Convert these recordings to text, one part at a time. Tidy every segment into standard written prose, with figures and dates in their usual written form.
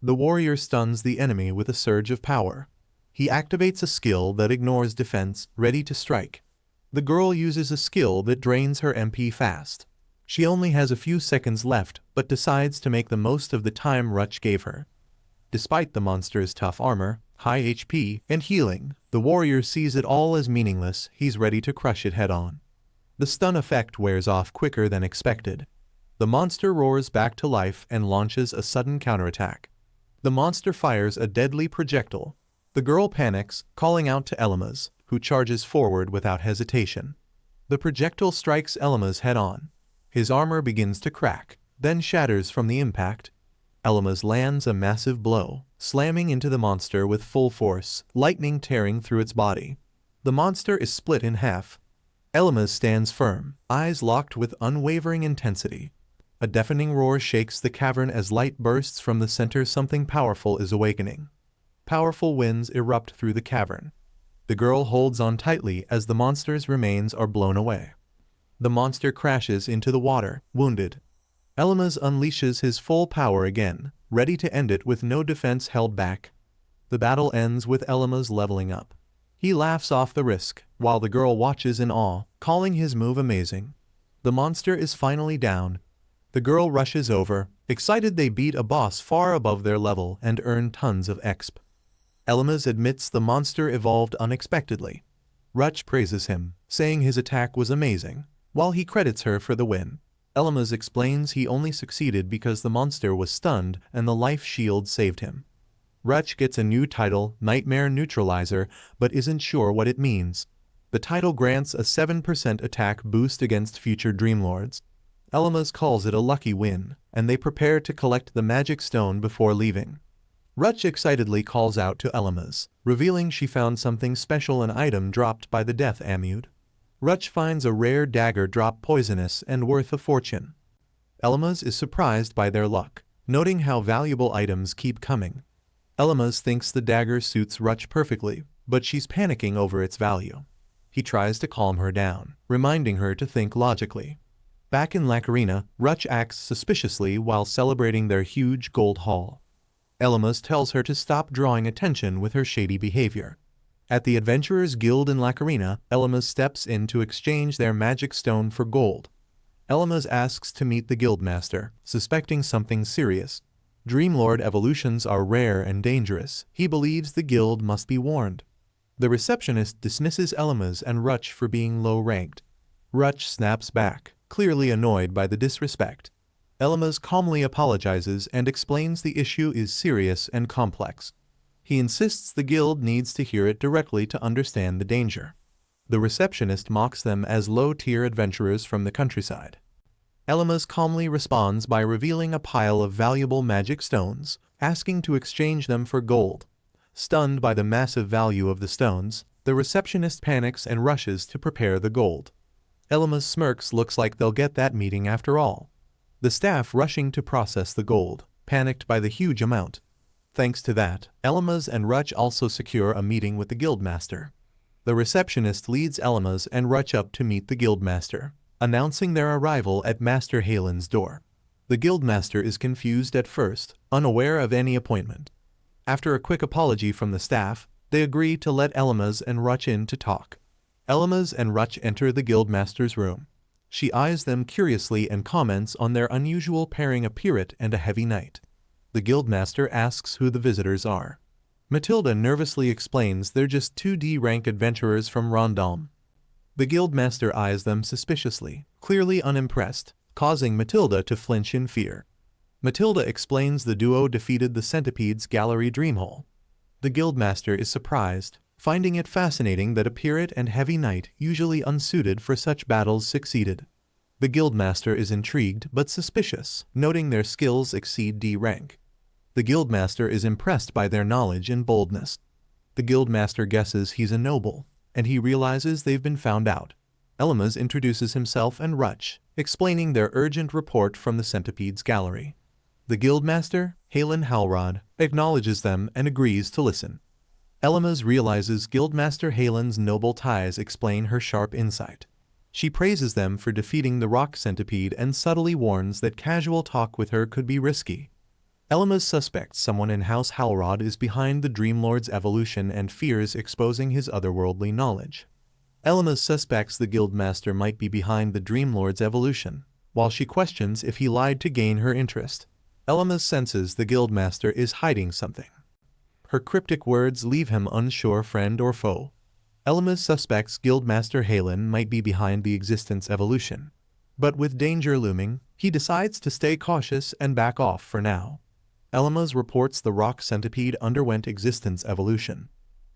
The warrior stuns the enemy with a surge of power. He activates a skill that ignores defense, ready to strike. The girl uses a skill that drains her MP fast. She only has a few seconds left, but decides to make the most of the time Rutch gave her. Despite the monster's tough armor, high HP, and healing, the warrior sees it all as meaningless. He's ready to crush it head-on. The stun effect wears off quicker than expected. The monster roars back to life and launches a sudden counterattack. The monster fires a deadly projectile. The girl panics, calling out to Elmas, who charges forward without hesitation. The projectile strikes Elmas head-on. His armor begins to crack, then shatters from the impact. Elmas lands a massive blow, slamming into the monster with full force, lightning tearing through its body. The monster is split in half. Elmas stands firm, eyes locked with unwavering intensity. A deafening roar shakes the cavern as light bursts from the center. Something powerful is awakening. Powerful winds erupt through the cavern. The girl holds on tightly as the monster's remains are blown away. The monster crashes into the water, wounded. Elmas unleashes his full power again, ready to end it with no defense held back. The battle ends with Elmas leveling up. He laughs off the risk, while the girl watches in awe, calling his move amazing. The monster is finally down. The girl rushes over, excited they beat a boss far above their level and earn tons of exp. Elmas admits the monster evolved unexpectedly. Rutch praises him, saying his attack was amazing, while he credits her for the win. Elmas explains he only succeeded because the monster was stunned and the life shield saved him. Rutch gets a new title, Nightmare Neutralizer, but isn't sure what it means. The title grants a 7% attack boost against future Dreamlords. Elmas calls it a lucky win, and they prepare to collect the magic stone before leaving. Rutch excitedly calls out to Elmas, revealing she found something special, an item dropped by the Death Amulet. Rutch finds a rare dagger drop poisonous and worth a fortune. Elmas is surprised by their luck, noting how valuable items keep coming. Elmas thinks the dagger suits Rutch perfectly, but she's panicking over its value. He tries to calm her down, reminding her to think logically. Back in Lacarina, Rutch acts suspiciously while celebrating their huge gold haul. Elmas tells her to stop drawing attention with her shady behavior. At the Adventurers Guild in Lacarina, Elmas steps in to exchange their magic stone for gold. Elmas asks to meet the Guildmaster, suspecting something serious. Dreamlord evolutions are rare and dangerous. He believes the guild must be warned. The receptionist dismisses Elmas and Rutch for being low-ranked. Rutch snaps back, clearly annoyed by the disrespect. Elmas calmly apologizes and explains the issue is serious and complex. He insists the guild needs to hear it directly to understand the danger. The receptionist mocks them as low-tier adventurers from the countryside. Elmas calmly responds by revealing a pile of valuable magic stones, asking to exchange them for gold. Stunned by the massive value of the stones, the receptionist panics and rushes to prepare the gold. Elmas smirks, looks like they'll get that meeting after all. The staff rushing to process the gold, panicked by the huge amount. Thanks to that, Elmas and Rutch also secure a meeting with the Guildmaster. The receptionist leads Elmas and Rutch up to meet the Guildmaster, announcing their arrival at Master Halen's door. The Guildmaster is confused at first, unaware of any appointment. After a quick apology from the staff, they agree to let Elmas and Rutch in to talk. Elmas and Rutch enter the Guildmaster's room. She eyes them curiously and comments on their unusual pairing, a pirate and a heavy knight. The Guildmaster asks who the visitors are. Matilda nervously explains they're just 2D rank adventurers from Rondalm. The Guildmaster eyes them suspiciously, clearly unimpressed, causing Matilda to flinch in fear. Matilda explains the duo defeated the Centipede's Gallery Dreamhole. The Guildmaster is surprised, finding it fascinating that a pirate and heavy knight, usually unsuited for such battles, succeeded. The Guildmaster is intrigued but suspicious, noting their skills exceed D rank. The Guildmaster is impressed by their knowledge and boldness. The Guildmaster guesses he's a noble, and he realizes they've been found out. Elmas introduces himself and Rutch, explaining their urgent report from the Centipede's Gallery. The Guildmaster, Halen Halrod, acknowledges them and agrees to listen. Elmas realizes Guildmaster Halen's noble ties explain her sharp insight. She praises them for defeating the rock centipede and subtly warns that casual talk with her could be risky. Elmas suspects someone in House Halrod is behind the Dreamlord's evolution and fears exposing his otherworldly knowledge. Elmas suspects the Guildmaster might be behind the Dreamlord's evolution, while she questions if he lied to gain her interest. Elmas senses the Guildmaster is hiding something. Her cryptic words leave him unsure friend or foe. Elmas suspects Guildmaster Halen might be behind the existence evolution. But with danger looming, he decides to stay cautious and back off for now. Elmas reports the rock centipede underwent existence evolution.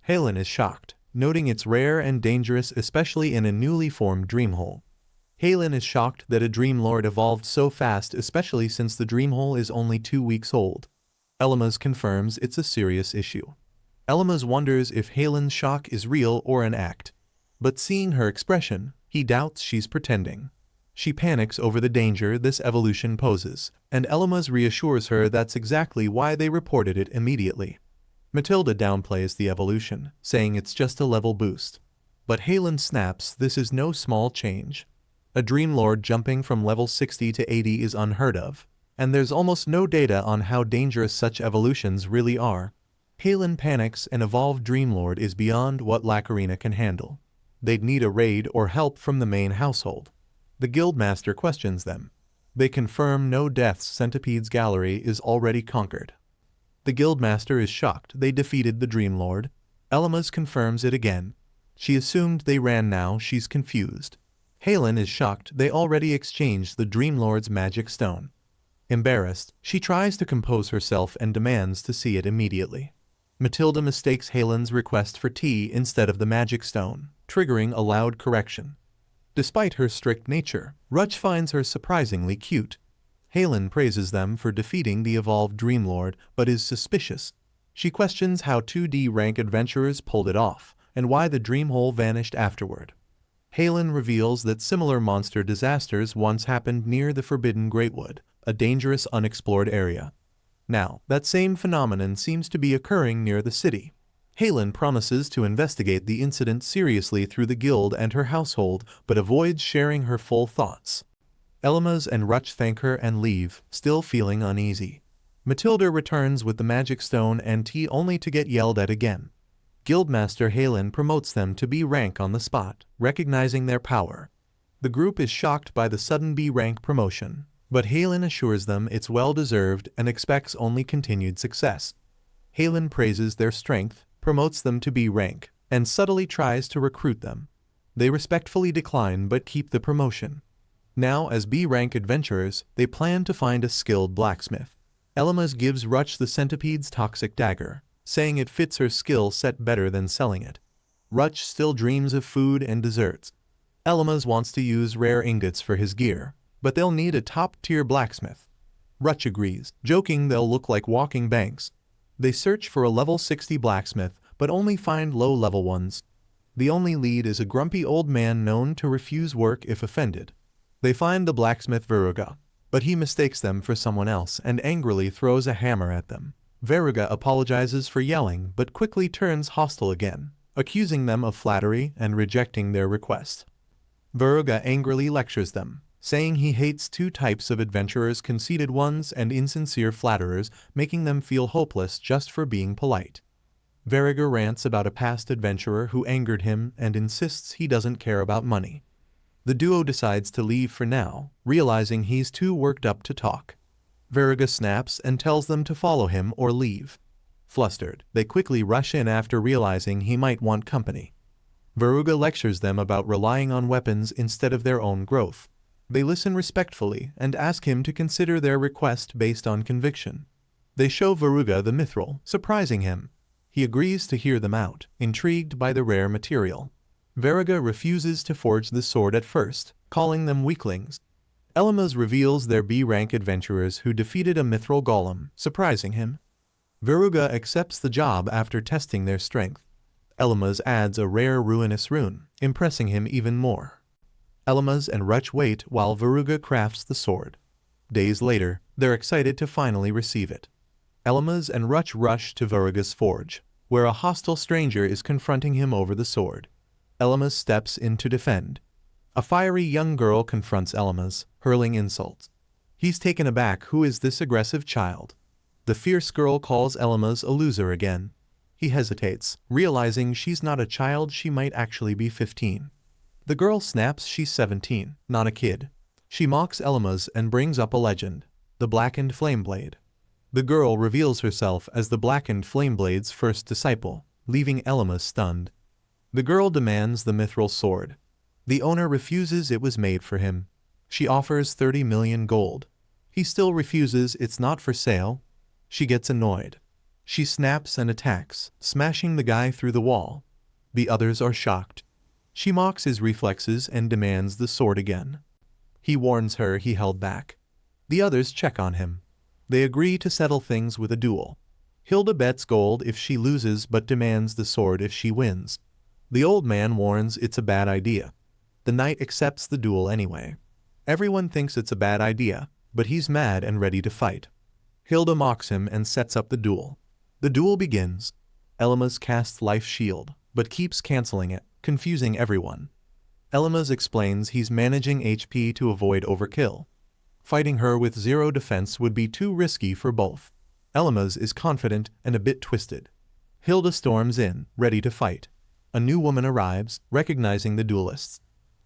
Halen is shocked, noting it's rare and dangerous especially in a newly formed dreamhole. Halen is shocked that a Dreamlord evolved so fast especially since the dreamhole is only 2 weeks old. Elmas confirms it's a serious issue. Elmas wonders if Halen's shock is real or an act. But seeing her expression, he doubts she's pretending. She panics over the danger this evolution poses, and Elmas reassures her that's exactly why they reported it immediately. Matilda downplays the evolution, saying it's just a level boost. But Halen snaps this is no small change. A Dreamlord jumping from level 60 to 80 is unheard of, and there's almost no data on how dangerous such evolutions really are. Halen panics and evolved Dreamlord is beyond what Lacarina can handle. They'd need a raid or help from the main household. The Guildmaster questions them. They confirm no deaths Centipede's gallery is already conquered. The Guildmaster is shocked they defeated the Dreamlord. Elmas confirms it again. She assumed they ran now she's confused. Halen is shocked they already exchanged the Dreamlord's magic stone. Embarrassed, she tries to compose herself and demands to see it immediately. Matilda mistakes Halen's request for tea instead of the magic stone, triggering a loud correction. Despite her strict nature, Rutch finds her surprisingly cute. Halen praises them for defeating the evolved Dreamlord, but is suspicious. She questions how 2D rank adventurers pulled it off, and why the Dreamhole vanished afterward. Halen reveals that similar monster disasters once happened near the Forbidden Greatwood, a dangerous unexplored area. Now, that same phenomenon seems to be occurring near the city. Halen promises to investigate the incident seriously through the guild and her household, but avoids sharing her full thoughts. Elmas and Rutch thank her and leave, still feeling uneasy. Matilda returns with the magic stone and tea only to get yelled at again. Guildmaster Halen promotes them to B rank on the spot, recognizing their power. The group is shocked by the sudden B rank promotion, but Halen assures them it's well-deserved and expects only continued success. Halen praises their strength, promotes them to B rank, and subtly tries to recruit them. They respectfully decline but keep the promotion. Now as B rank adventurers, they plan to find a skilled blacksmith. Elmas gives Rutch the centipede's toxic dagger, saying it fits her skill set better than selling it. Rutch still dreams of food and desserts. Elmas wants to use rare ingots for his gear, but they'll need a top-tier blacksmith. Rutch agrees, joking they'll look like walking banks. They search for a level 60 blacksmith, but only find low-level ones. The only lead is a grumpy old man known to refuse work if offended. They find the blacksmith Veruga, but he mistakes them for someone else and angrily throws a hammer at them. Veruga apologizes for yelling but quickly turns hostile again, accusing them of flattery and rejecting their request. Veruga angrily lectures them, saying he hates two types of adventurers: conceited ones and insincere flatterers, making them feel hopeless just for being polite. Veruga rants about a past adventurer who angered him and insists he doesn't care about money. The duo decides to leave for now, realizing he's too worked up to talk. Veruga snaps and tells them to follow him or leave. Flustered, they quickly rush in after realizing he might want company. Veruga lectures them about relying on weapons instead of their own growth. They listen respectfully and ask him to consider their request based on conviction. They show Veruga the mithril, surprising him. He agrees to hear them out, intrigued by the rare material. Veruga refuses to forge the sword at first, calling them weaklings. Elmas reveals they're B-rank adventurers who defeated a mithril golem, surprising him. Veruga accepts the job after testing their strength. Elmas adds a rare ruinous rune, impressing him even more. Elmas and Rutch wait while Veruga crafts the sword. Days later, they're excited to finally receive it. Elmas and Rutch rush to Veruga's forge, where a hostile stranger is confronting him over the sword. Elmas steps in to defend. A fiery young girl confronts Elmas, hurling insults. He's taken aback. Who is this aggressive child? The fierce girl calls Elmas a loser again. He hesitates, realizing she's not a child, she might actually be 15. The girl snaps she's 17, not a kid. She mocks Elmas and brings up a legend, the Blackened Flameblade. The girl reveals herself as the Blackened Flameblade's first disciple, leaving Elmas stunned. The girl demands the mithril sword. The owner refuses, it was made for him. She offers 30 million gold. He still refuses, it's not for sale. She gets annoyed. She snaps and attacks, smashing the guy through the wall. The others are shocked. She mocks his reflexes and demands the sword again. He warns her he held back. The others check on him. They agree to settle things with a duel. Hilda bets gold if she loses but demands the sword if she wins. The old man warns it's a bad idea. The knight accepts the duel anyway. Everyone thinks it's a bad idea, but he's mad and ready to fight. Hilda mocks him and sets up the duel. The duel begins. Elmas casts Life Shield, but keeps canceling it, confusing everyone. Elmas explains he's managing HP to avoid overkill. Fighting her with zero defense would be too risky for both. Elmas is confident and a bit twisted. Hilda storms in, ready to fight. A new woman arrives, recognizing the duelists.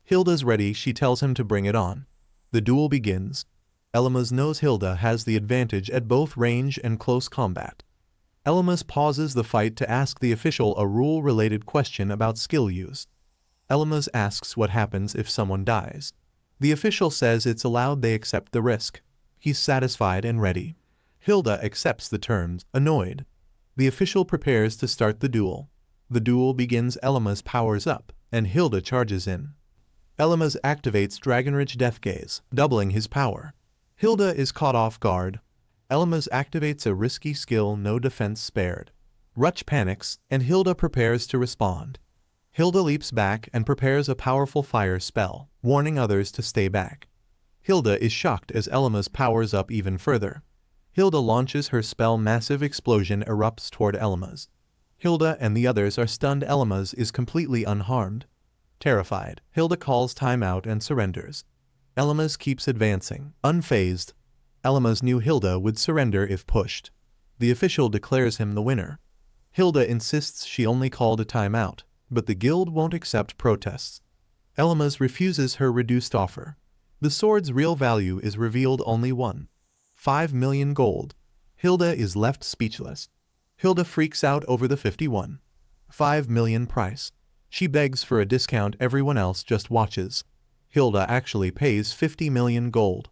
Hilda's ready, she tells him to bring it on. The duel begins. Elmas knows Hilda has the advantage at both range and close combat. Elmas pauses the fight to ask the official a rule-related question about skill use. Elmas asks what happens if someone dies. The official says it's allowed, they accept the risk. He's satisfied and ready. Hilda accepts the terms, annoyed. The official prepares to start the duel. The duel begins, Elmas powers up, and Hilda charges in. Elmas activates Dragonrage Death Gaze, doubling his power. Hilda is caught off guard. Elmas activates a risky skill, no defense spared. Rutch panics, and Hilda prepares to respond. Hilda leaps back and prepares a powerful fire spell, warning others to stay back. Hilda is shocked as Elmas powers up even further. Hilda launches her spell, massive explosion erupts toward Elmas. Hilda and the others are stunned, Elmas is completely unharmed. Terrified, Hilda calls time out and surrenders. Elmas keeps advancing, unfazed. Elmas knew Hilda would surrender if pushed. The official declares him the winner. Hilda insists she only called a timeout, but the guild won't accept protests. Elmas refuses her reduced offer. The sword's real value is revealed, only 5 million gold. Hilda is left speechless. Hilda freaks out over the 5 million price. She begs for a discount, everyone else just watches. Hilda actually pays 50 million gold.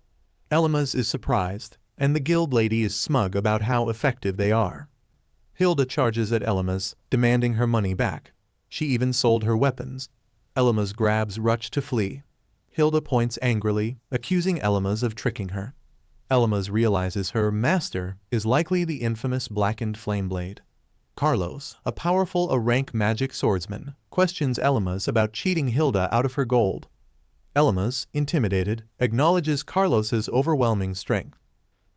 Elmas is surprised, and the guild lady is smug about how effective they are. Hilda charges at Elmas, demanding her money back. She even sold her weapons. Elmas grabs Rutch to flee. Hilda points angrily, accusing Elmas of tricking her. Elmas realizes her master is likely the infamous Blackened Flameblade. Carlos, a powerful rank magic swordsman, questions Elmas about cheating Hilda out of her gold. Elmas, intimidated, acknowledges Carlos's overwhelming strength.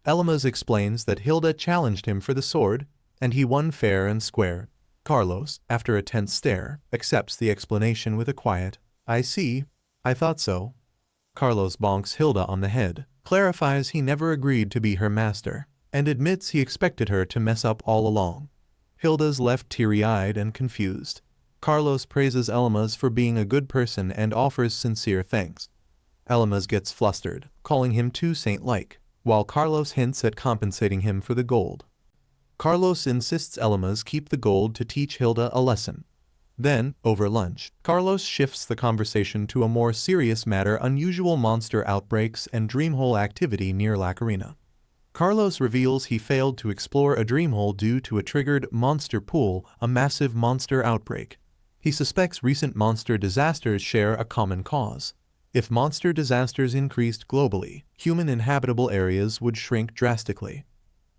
Elmas explains that Hilda challenged him for the sword, and he won fair and square. Carlos, after a tense stare, accepts the explanation with a quiet, "I see, I thought so." Carlos bonks Hilda on the head, clarifies he never agreed to be her master, and admits he expected her to mess up all along. Hilda's left teary-eyed and confused. Carlos praises Elmas for being a good person and offers sincere thanks. Elmas gets flustered, calling him too saint-like, while Carlos hints at compensating him for the gold. Carlos insists Elmas keep the gold to teach Hilda a lesson. Then, over lunch, Carlos shifts the conversation to a more serious matter: unusual monster outbreaks and dreamhole activity near Lacarina. Carlos reveals he failed to explore a dreamhole due to a triggered monster pool, a massive monster outbreak. He suspects recent monster disasters share a common cause. If monster disasters increased globally, human inhabitable areas would shrink drastically.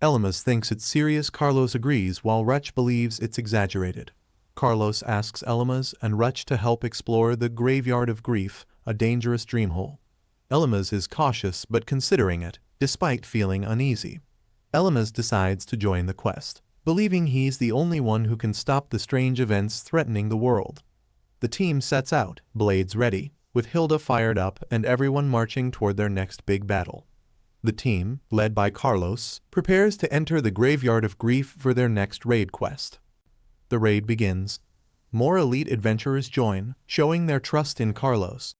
Elmas thinks it's serious. Carlos agrees, while Rutch believes it's exaggerated. Carlos asks Elmas and Rutch to help explore the Graveyard of Grief, a dangerous dreamhole. Elmas is cautious but considering it, despite feeling uneasy. Elmas decides to join the quest, believing he's the only one who can stop the strange events threatening the world. The team sets out, blades ready, with Hilda fired up and everyone marching toward their next big battle. The team, led by Carlos, prepares to enter the Graveyard of Grief for their next raid quest. The raid begins. More elite adventurers join, showing their trust in Carlos.